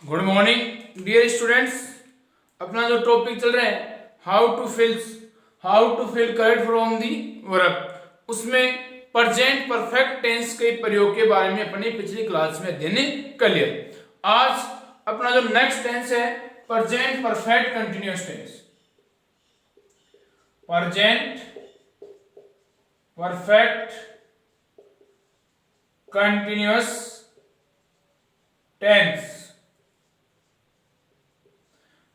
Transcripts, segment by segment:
Good morning dear students. अपना जो topic चल रहा है how to fill correct from the verb, उसमें प्रेजेंट परफेक्ट टेंस के प्रयोग के बारे में अपनी पिछली क्लास में अध्ययन कर लिया। आज अपना जो नेक्स्ट टेंस है present perfect continuous tense. Present perfect continuous tense.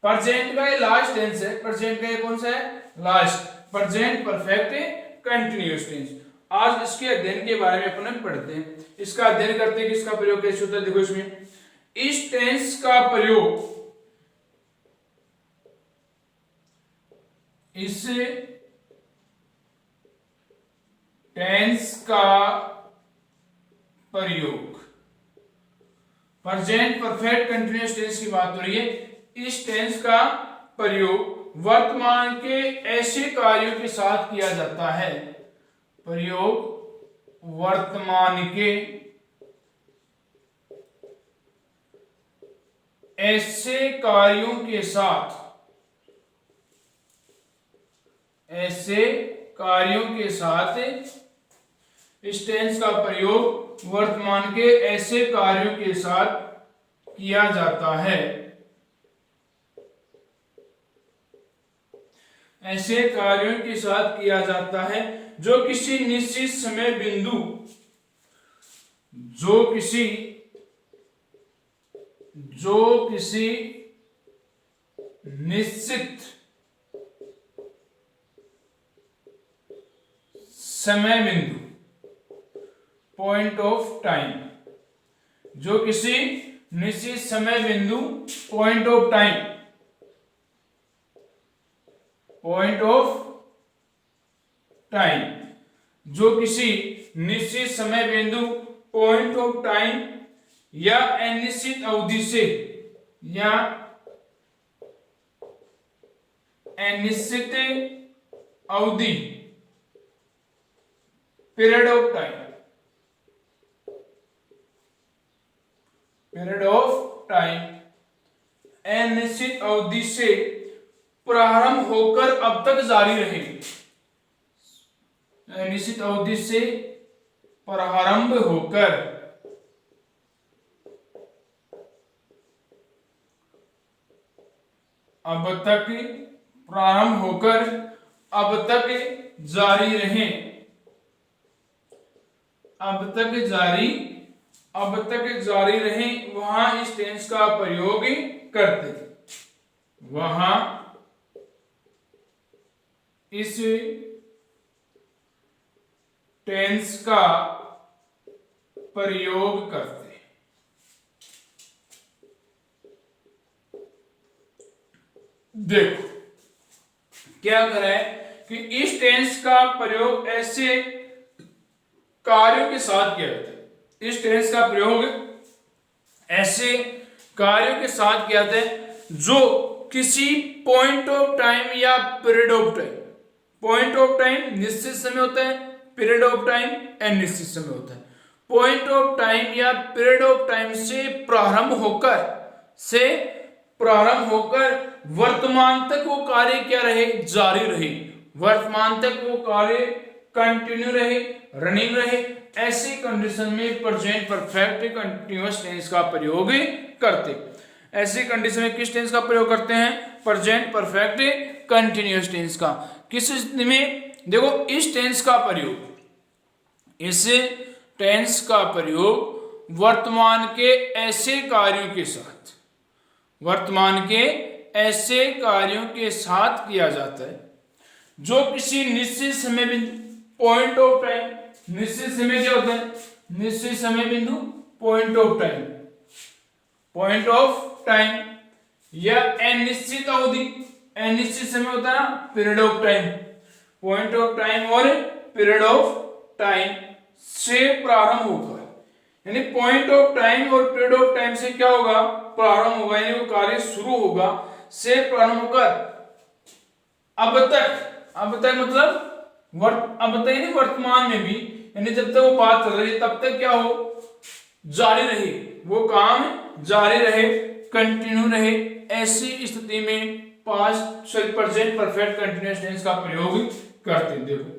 Present का ये लास्ट टेंस है। प्रेजेंट का ये कौन सा है? Last. Present perfect continuous tense. आज इसके अध्ययन के बारे में अपन पढ़ते हैं। इसका अध्ययन करते हैं कि इसका प्रयोग कैसे होता है। देखो इसमें इस टेंस का प्रयोग इस टेंस का प्रयोग प्रेजेंट परफेक्ट कंटिन्यूअस टेंस की बात हो रही है। इस टेंस का प्रयोग वर्तमान के ऐसे कार्यों के साथ किया जाता है। प्रयोग वर्तमान के ऐसे कार्यों के साथ, ऐसे कार्यों के साथ इस टेंस का प्रयोग वर्तमान के ऐसे कार्यों के साथ किया जाता है। ऐसे कार्यों के साथ किया जाता है जो किसी निश्चित समय बिंदु, जो किसी निश्चित समय बिंदु, पॉइंट ऑफ टाइम, जो किसी निश्चित समय बिंदु, point of time, point of time, जो किसी निश्चित समय बिंदु, पॉइंट ऑफ टाइम या अनिश्चित अवधि से, या अनिश्चित अवधि, period of time, period of time, अनिश्चित अवधि से प्रारंभ होकर अब तक जारी रहेगी। निश्चित अवधि से प्रारंभ होकर अब तक, प्रारंभ होकर अब तक जारी रहे, अब तक जारी रहे, वहां इस टेंस का प्रयोग करते। वहां इस टेंस का प्रयोग करते। देखो क्या कर रहा है कि इस टेंस का प्रयोग ऐसे कार्यों के साथ किया जाता है। इस टेंस का प्रयोग ऐसे कार्यों के साथ किया जाता है जो किसी पॉइंट ऑफ टाइम या period of time, point of time निश्चित समय होता है, पीरियड ऑफ टाइम अनिश्चित समय होता है। पॉइंट ऑफ टाइम या पीरियड ऑफ टाइम से प्रारंभ होकर वर्तमान तक वो कार्य क्या रहे? जारी रहे। वर्तमान तक वो कार्य कंटिन्यू रहे, रनिंग रहे। ऐसी कंडीशन में प्रेजेंट परफेक्ट कंटिन्यूअस टेंस का प्रयोग करते। ऐसी कंडीशन में किस टेंस का प्रयोग करते हैं? प्रेजेंट परफेक्ट कंटिन्यूअस टेंस का। किस स्थिति में? देखो इस टेंस का प्रयोग वर्तमान के ऐसे कार्यों के साथ, वर्तमान के ऐसे कार्यों के साथ किया जाता है जो किसी निश्चित समय बिंदु, पॉइंट ऑफ टाइम, निश्चित समय क्या होता है? निश्चित समय बिंदु, point of time, point of time या अनिश्चित अवधि, अनिश्चित समय होता है ना, period of time, point of time और पीरियड ऑफ टाइम से प्रारंभ होगा। यानी पॉइंट ऑफ टाइम और पीरियड ऑफ टाइम से क्या होगा? प्रारंभ होगा, यानी वो कार्य शुरू होगा, से प्रारंभ होकर अब तक मतलब अब तक नहीं, वर्तमान में भी, यानी जब तक वो बात चल रही है तब तक क्या हो? जारी रहे, वो काम जारी रहे, कंटिन्यू रहे, ऐसी स्थिति में प्रेजेंट परफेक्ट कंटिन्यूअस टेंस का प्रयोग करते हैं। देखो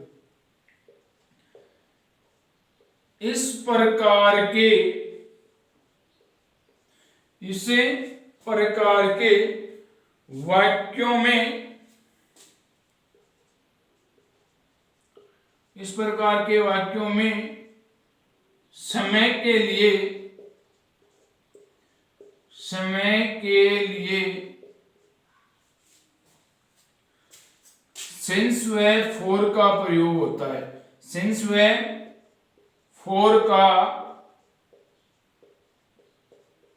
इस प्रकार के वाक्यों में समय के लिए सिंस व फॉर का प्रयोग होता है। सिंस व फॉर का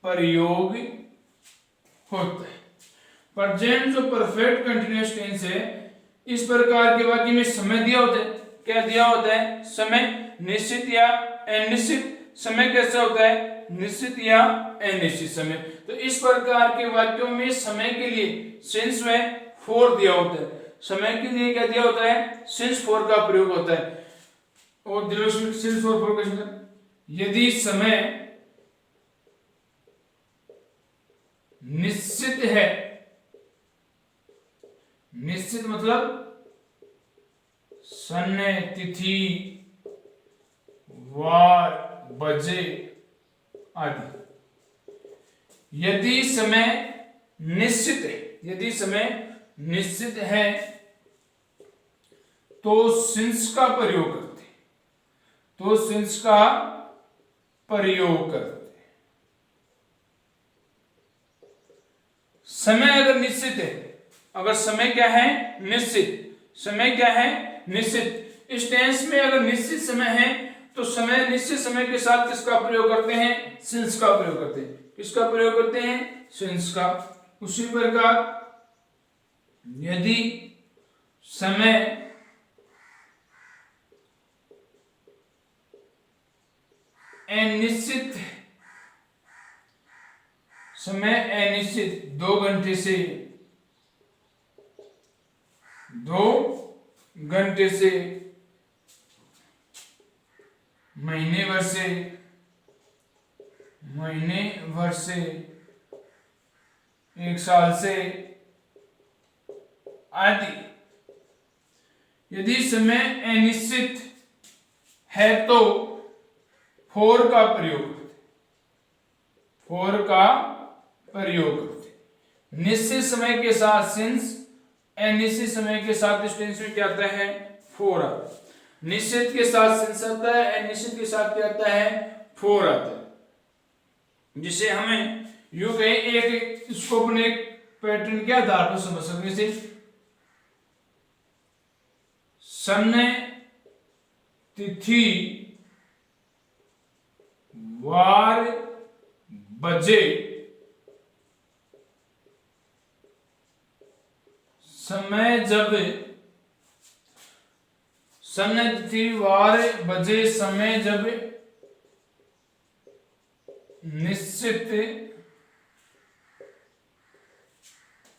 प्रयोग होता है। प्रेजेंट जो परफेक्ट कंटिन्यूअस टेंस है, इस प्रकार के वाक्य में समय दिया होता है। क्या दिया होता है? समय, निश्चित या अनिश्चित। समय कैसा होता है? निश्चित या अनिश्चित समय। तो इस प्रकार के वाक्यों में समय के लिए सिंस व फॉर दिया होता है। समय के लिए क्या दिया होता है? सिंस फॉर का प्रयोग होता है। और सिंस फॉर का मतलब यदि समय निश्चित है, निश्चित मतलब समय, तिथि, वार, बजे आदि। यदि समय निश्चित है, तो सिंस का प्रयोग करते। समय अगर निश्चित है, अगर समय क्या है? निश्चित। समय क्या है? निश्चित। इस टेंस में अगर निश्चित समय है तो समय, निश्चित समय के साथ किसका प्रयोग करते हैं? सिंस का प्रयोग करते हैं। किसका प्रयोग करते हैं? सिंस का। उसी प्रकार यदि समय अनिश्चित, समय अनिश्चित 2 घंटे से महीने भर से 1 साल से आदि। यदि समय अनिश्चित है तो फॉर का प्रयोग करते। निश्चित समय के साथ सिंस, अनिश्चित समय के साथ इस टेंस में क्या आता है? फॉर आता है। निश्चित के साथ सिंस आता है, अनिश्चित के साथ क्या आता है? फॉर आता है। जिसे हमें यूं कहें, एक इसको अपने पैटर्न के आधार पर समझ सकते हैं। जैसे समय, तिथि, वार, बजे, समय जब, समय, तिथि, वार, बजे, समय जब निश्चित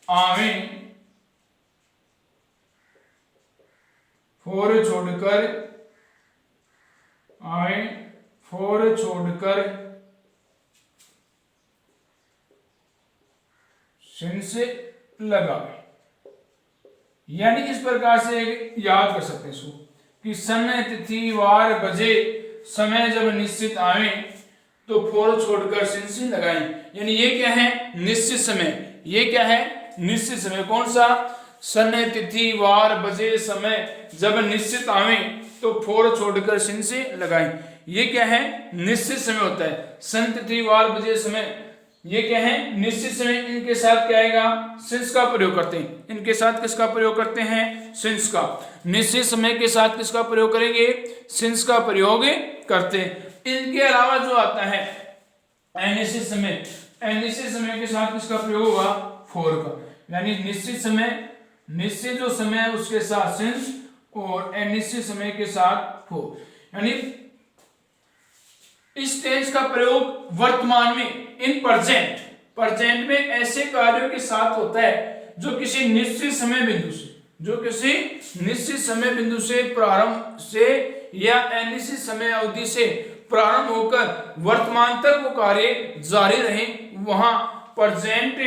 आवे, फॉर छोड़कर सिंस लगावे। यानी इस प्रकार से याद कर सकते हैं इसको कि समय, तिथि, वार, बजे, समय जब निश्चित आवे तो फॉर छोड़कर सिंस लगाएं। यानी ये क्या है? निश्चित समय। ये क्या है? निश्चित समय। कौन सा? समय, तिथि, वार, बजे, समय जब निश्चित आवे तो फॉर छोड़कर सिंस लगाएं। ये क्या है? निश्चित समय होता है। सन, तिथि, वार, बजे, समय, ये क्या है? निश्चित समय। इनके साथ क्या आएगा? सिंस का प्रयोग करते हैं। इनके साथ किसका प्रयोग करते हैं? सिंस का। निश्चित समय के साथ किसका प्रयोग करेंगे? सिंस का प्रयोग करते हैं। इनके अलावा जो आता है अनिश्चित समय, अनिश्चित समय के साथ किसका प्रयोग होगा? फॉर का। यानी निश्चित समय, निश्चित जो समय है उसके साथ सिंस, और अनिश्चित समय के साथ फॉर। यानी इस टेंस का प्रयोग वर्तमान में, इन प्रेजेंट में ऐसे कार्यों के साथ होता है जो किसी निश्चित समय बिंदु से प्रारंभ से या अनिश्चित समय अवधि से प्रारंभ होकर वर्तमान तक वो कार्य जारी रहे, वहां प्रेजेंट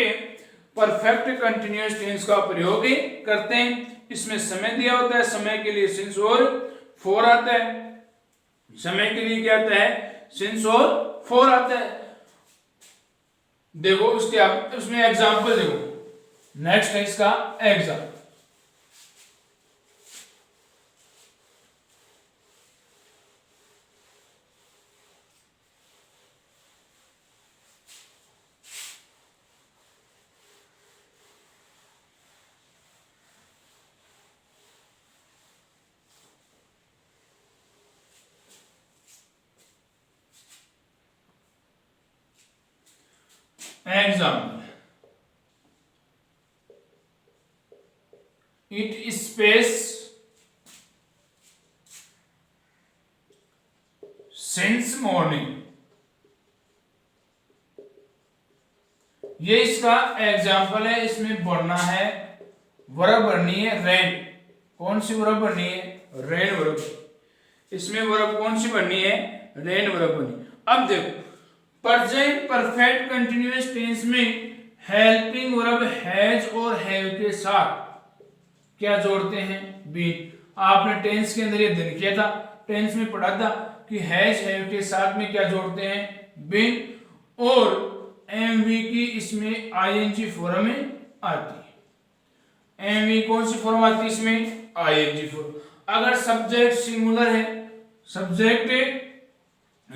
परफेक्ट कंटिन्यूअस टेंस का प्रयोग करते हैं। इसमें समय दिया होता है, समय के लिए सिंस और फॉर आता है, समय के लिए क्या आता है, सिंस और फॉर आता है। देखो उसमें एग्जांपल देखो, नेक्स्ट है इसका example. Example. It space since morning. ये इसका एग्जाम्पल है। इसमें बढ़ना है, वर्ब बढ़नी है रेन। कौन सी वर्ब बढ़नी है, रेन वर्ब। इसमें वर्ब कौन सी बढ़नी है, रेन वर्ब बढ़नी। अब देखो प्रेजेंट परफेक्ट कंटिन्यूअस टेंस में हेल्पिंग वर्ब हैज और हैव के साथ क्या जोड़ते हैं, बीन। आपने टेंस के अंदर ये दिन किया था, टेंस में पढ़ा था कि हैज हैव के साथ में क्या जोड़ते हैं, बीन। और एमवी की इसमें आईएनजी फॉर्म में आती है। एमवी कौन सी फॉर्म आती है इसमें, आईएनजी फॉर्म। अगर सब्जेक्ट सिंगुलर है, सब्जेक्ट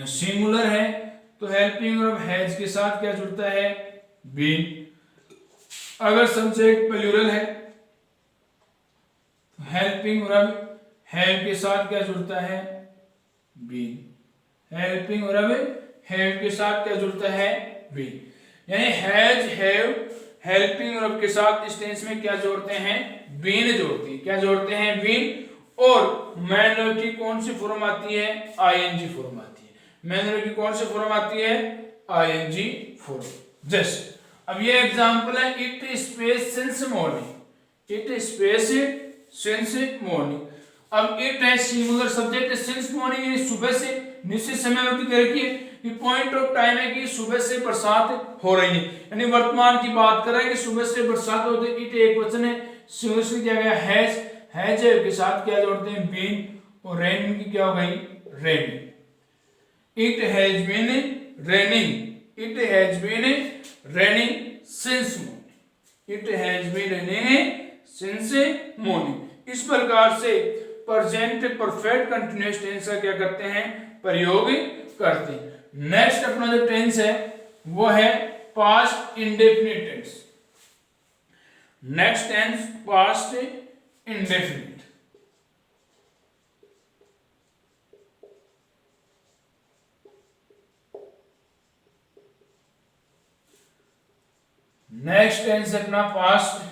सिंगुलर है तो हेल्पिंग वर्ब हैज के साथ क्या जुड़ता है, बीन। अगर सब्जेक्ट प्लूरल है तो हेल्पिंग वर्ब हैव के साथ क्या जुड़ता है, बीन। हेल्पिंग वर्ब हैव के साथ क्या जुड़ता है, बीन। यानी हैज हैव हेल्पिंग वर्ब के साथ इस टेंस में क्या जोड़ते हैं, बीन जोड़ती है। क्या जोड़ते हैं, बीन। और मैन वर्ब की कौन सी फॉर्म आती है, आईएनजी फॉर्म आती है। मैन वर्ब की कौन सी फॉर्म आती है, आईएनजी फॉर्म। जैसे अब ये एग्जांपल है, it space since morning. It space since morning. अब इट है सिंगुलर सब्जेक्ट, सिंस मॉर्निंग यानी सुबह से, निश्चित समय अवधि दे रखी है कि पॉइंट ऑफ टाइम है कि सुबह से बरसात हो रही है, यानी वर्तमान की बात कर रहा है कि सुबह से बरसात होती है। इट एक वचन है, सिंगुलर दिया गया हैज, हैज के साथ क्या जोड़ते हैं, बीन। और रेन की क्या हो गई, raining. It has been raining, it has been raining since morning. It has been raining since morning. इस प्रकार से प्रेजेंट परफेक्ट कंटीन्यूअस टेंस का क्या करते हैं, प्रयोग करते हैं। नेक्स्ट अपना जो टेंस है वो है past indefinite tense. Next tense past indefinite. Next tense अपना पास्ट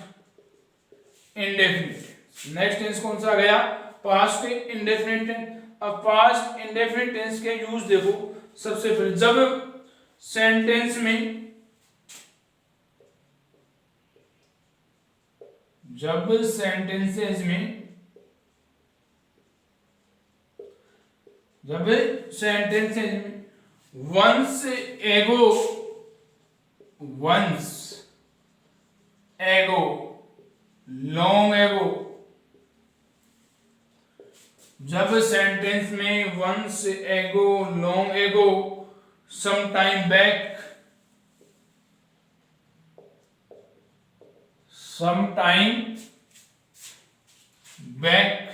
इंडेफिनिट। नेक्स्ट टेंस कौन सा आ गया, पास्ट इंडेफिनिट टेंस। अब पास्ट इंडेफिनिट टेंस के यूज देखो। सबसे पहले जब सेंटेंस में, जब सेंटेंसेस में, जब सेंटेंसेस में वंस एगो, वंस एगो, लॉन्ग एगो। जब सेंटेंस में once ago, long ago, some time back, some time back,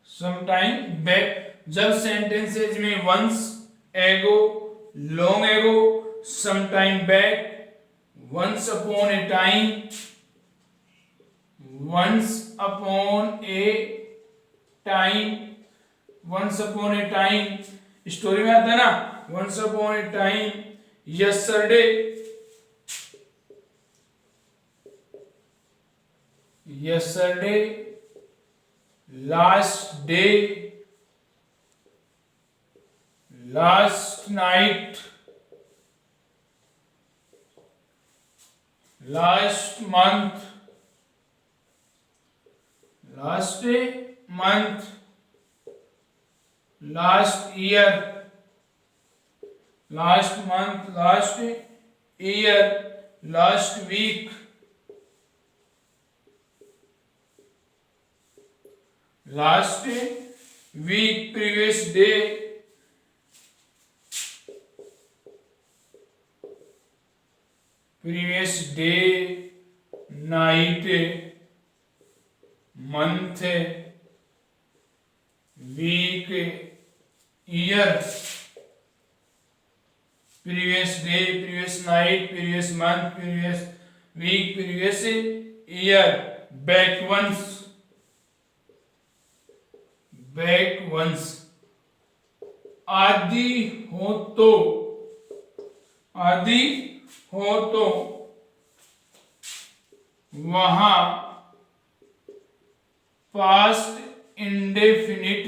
some time back. जब सेंटेंसेज में once ago, long ago, some time back, once upon a time, once upon a time, once upon a time story में आता है ना, once upon a time, yesterday, yesterday, last day, last night, last month, last month, last year, last month, last year, last week, last week, previous day, previous day, night, month, week, year, previous day, previous night, previous month, previous week, previous year, back once आदि हो तो वहां past indefinite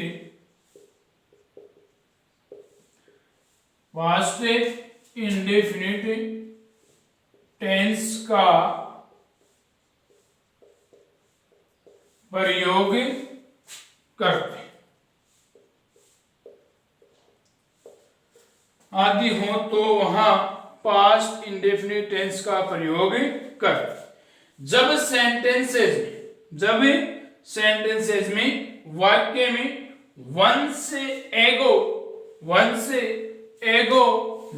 tense का प्रयोग करते हैं। आदि हो तो वहां पास्ट इंडेफिनिट टेंस का प्रयोग करते हैं। जब सेंटेंसेस में वाक्य में once ago,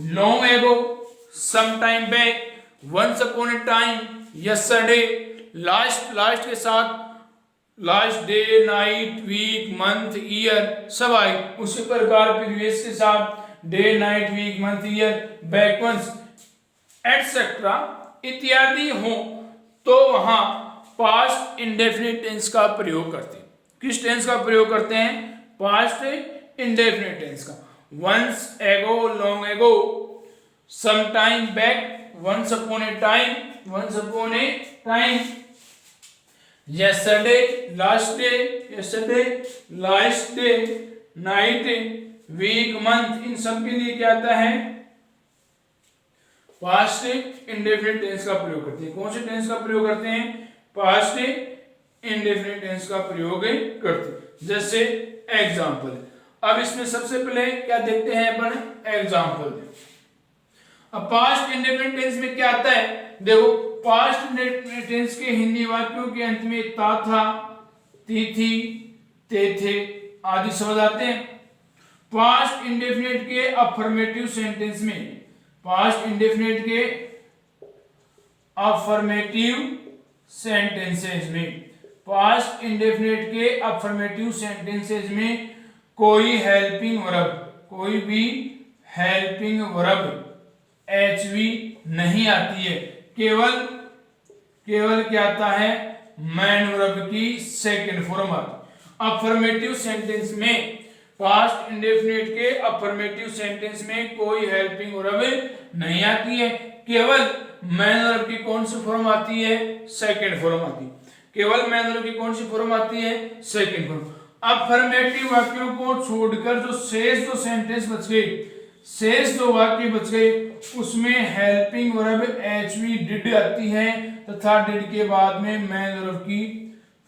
long ago, some time back, once upon a time, yesterday, last के साथ last day, night, week, month, year सब आए। उसी प्रकार प्रीवियस के साथ day, night, week, month, year, back once etcetera इत्यादि हो तो वहां पास्ट इंडेफिनिट टेंस का प्रयोग करते हैं। किस टेंस का प्रयोग करते हैं? पास्ट इंडेफिनिट टेंस का। Once ago, long ago, some time back, once upon a time, yesterday, last day, night, week, month, इन सब के लिए क्या आता है? पास्ट इंडेफिनिट टेंस का प्रयोग करते हैं। कौन से टेंस का प्रयोग करते हैं? पास्ट इंडेफिनिट टेंस का प्रयोग करते हैं। जैसे एग्जाम्पल, अब इसमें सबसे पहले क्या देखते हैं अपन? एग्जाम्पल। अब पास्ट इंडेफिनिट टेंस में क्या आता है? देखो, पास्ट इंडेफिनिट टेंस के हिंदी वाक्यों के अंत में ता था, ती थी, ते थे आदि शब्द आते हैं। पास्ट इंडेफिनिट के अफर्मेटिव सेंटेंस में, पास्ट इंडेफिनिट के अफर्मेटिव सेंटेंसेस में कोई भी हेल्पिंग वर्ब HV नहीं आती है। केवल क्या आता है? मैन वर्ब की सेकंड फॉर्म आती है। अफर्मेटिव सेंटेंस में, पास्ट इंडेफिनिट के अफर्मेटिव सेंटेंस में कोई हेल्पिंग वर्ब नहीं आती है। केवल मैन वर्ब की कौन सी फॉर्म आती है? सेकंड फॉर्म आती है। केवल मैन वर्ब की कौन सी फॉर्म आती है? Second form. अफर्मेटिव वाक्यों को छोड़कर जो शेष दो वाक्य बच गए उसमें हेल्पिंग वर्ब HV डिड आती है तथा डिड के बाद में मैन वर्ब की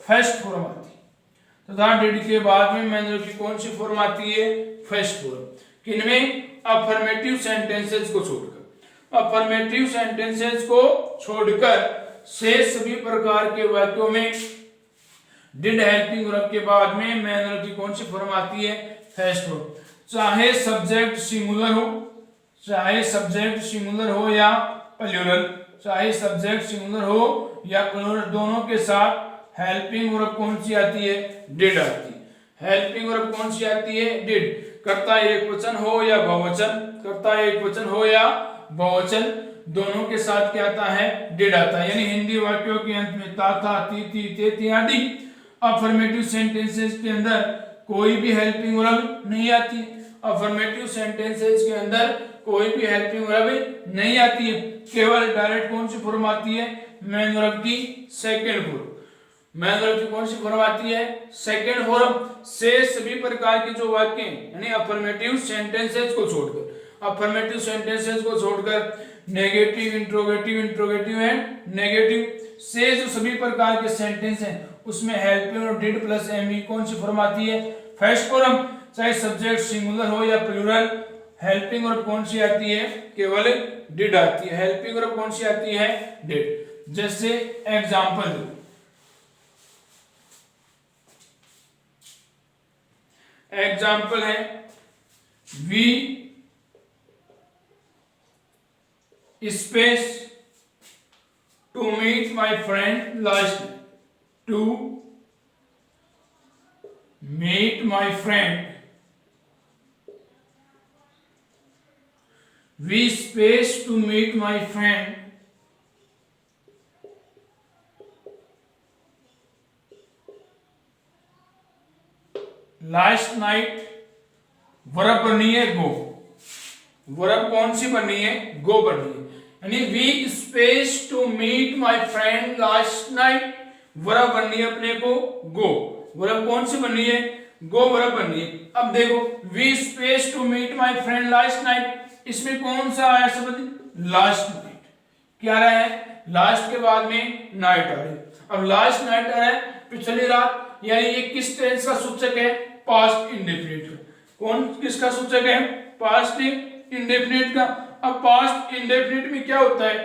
फर्स्ट फॉर्म आती है। तथा डिड के बाद में मैन वर्ब की कौन सी फॉर्म आती है? First form. किनमें? अफर्मेटिव सेंटेंसेस को छोड़कर शेष सभी प्रकार के वाक्यों में डिड हेल्पिंग वर्ब के बाद में मैन वर्ब की कौन सी फॉर्म आती है? First form. चाहे सब्जेक्ट सिंगुलर हो या प्लूरल, दोनों के साथ हेल्पिंग वर्ब कौन सी आती है? डिड आती है। हेल्पिंग वर्ब कौन सी आती है? डिड। कर्ता एकवचन हो या बहुवचन, दोनों के साथ क्या आता है? डिड आता है। यानी हिंदी वाक्यों के अंत में ता था, ती थी, ते थे आदि अफर्मेटिव सेंटेंसेस के अंदर कोई भी हेल्पिंग वर्ब नहीं आती है। अफर्मेटिव सेंटेंसेस के अंदर कोई भी हेल्पिंग वर्ब नहीं आती है। केवल डायरेक्ट कौन सी फॉर्म आती है? मैन वर्ब की सेकंड फॉर्म। मैन वर्ब की कौन सी फॉर्म आती है? Second form. से सभी प्रकार के जो वाक्य यानी अफर्मेटिव सेंटेंसेस को छोड़कर नेगेटिव, इंट्रोगेटिव एंड नेगेटिव से जो सभी प्रकार के सेंटेंस हैं उसमें हेल्पिंग और डिड प्लस एमई कौन सी फॉर्म आती है? First form. चाहे सब्जेक्ट सिंगुलर हो या प्लूरल, हेल्पिंग वर्ब कौन सी आती है, केवल डिड आती है। हेल्पिंग वर्ब कौन सी आती है, डिड। जैसे एग्जांपल है we space to meet my friend last, to meet my friend, we space to meet my friend last night। Verb बननी है गो, वर्ब कौन सी बननी है, गो बननी है। यानी we space to meet my friend last night, verb बननी है अपने को गो। वर्ब कौन सी बननी है, गो वर्ब बननी है। अब देखो we space to meet my friend last night, इसमें कौन सा आया शब्द, लास्ट नाइट। क्या रहा है, लास्ट के बाद में नाइट आ रही है। अब लास्ट नाइट आ रहा है पिछली रात, यानी ये किस टेंस का सूचक है, पास्ट इंडेफिनिट का। कौन किसका सूचक है, पास्ट इंडेफिनिट का। अब पास्ट इंडेफिनिट में क्या होता है,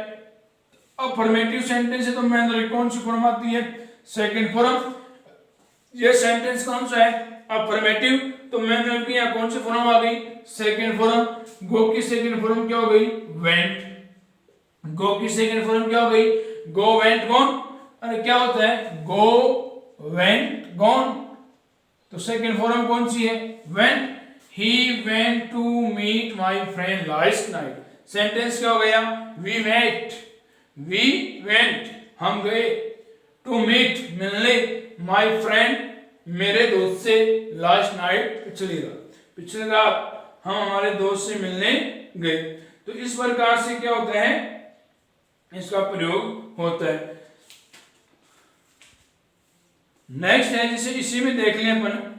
अफर्मेटिव सेंटेंस है तो मैंने कौन सी फॉर्म आती है, सेकंड फॉर्म। ये सेंटेंस कौन सा है, अफर्मेटिव, तो मैंने की यहाँ कौन सी फॉर्म आ गई, सेकंड फॉर्म। गो की सेकंड फॉर्म क्या हो गई, वेंट। गो की सेकंड फॉर्म क्या हो गई, गो वेंट गॉन। अरे क्या होता है, गो वेंट गॉन, तो सेकंड फॉर्म कौन सी है, went. He went to meet my friend last night. Sentence क्या हो गया, वी मेट, वी वेंट हम गए, टू मीट मिलने, माय फ्रेंड मेरे दोस्त से, लास्ट नाइट पिछली रात हम हमारे दोस्त से मिलने गए। तो इस प्रकार से क्या होता है, इसका प्रयोग होता है। नेक्स्ट है, जैसे इसी में देख लें अपन,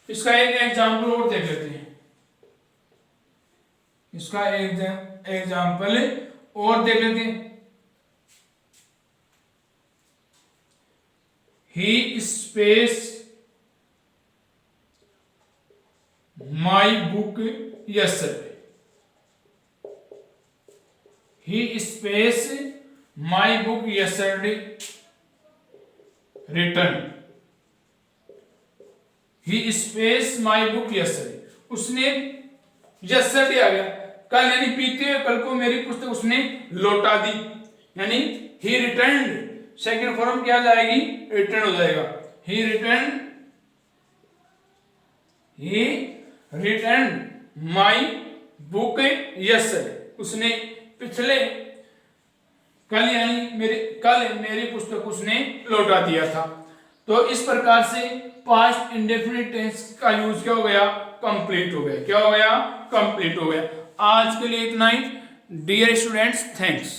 इसका एक एग्जाम्पल और देख लेते हैं। इसका एक एग्जाम्पल और देख लेते हैं। ही space my book yesterday, he space my book yesterday written, he space my book yesterday, उसने yesterday आ गया कल, यानी बीते हुए कल को मेरी पुस्तक उसने लौटा दी, यानी he returned। सेकंड फॉर्म क्या जाएगी, रिटर्न हो जाएगा, he returned my book yesterday, उसने पिछले कल यानी मेरी पुस्तक उसने लौटा दिया था। तो इस प्रकार से पास्ट इंडेफिनिट टेंस का यूज क्या हो गया, कंप्लीट हो गया। क्या हो गया, कंप्लीट हो गया। आज के लिए इतना ही। Dear students, thanks.